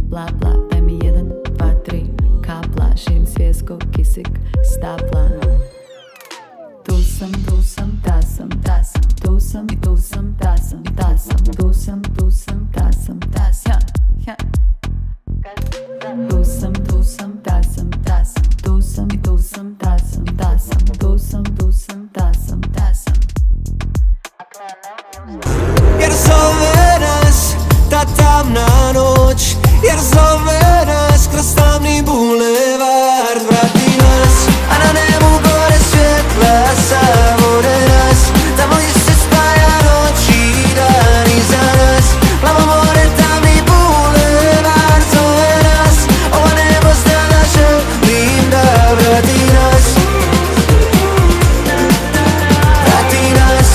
bla bla. Daj mi 1, 2, 3 kapla, širim svijest ko kisik stapla. Tu sam, ta sam, tu sam, ta sam, tu sam, ta sam, ta sam. Tu sam, ta sam, tu sam, ta sam, tu sam, ta sam, ta sam. Jer zove nas ta tamna noć, jer zove nas kroz tamni bulevard. Vrati nas, a na nebu gore svjetla savore nas, tamo gdje se spaja noć i dan iza nas. Plavo more, tamni bulevard zove nas, ova nebo strana želim da vrati nas. Vrati nas.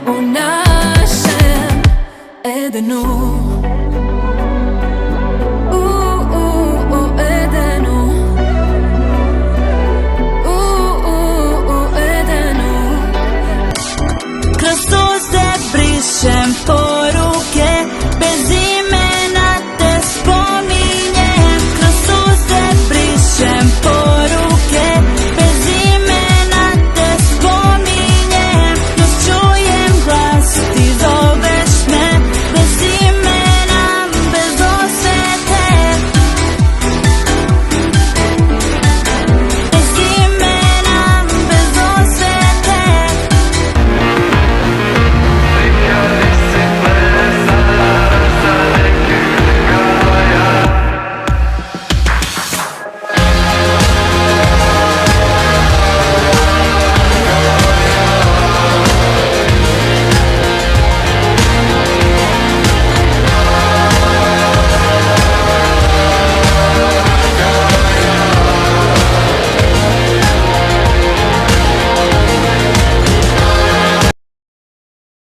U našem Edenu, u Edenu, u Edenu. Kroz suze brišem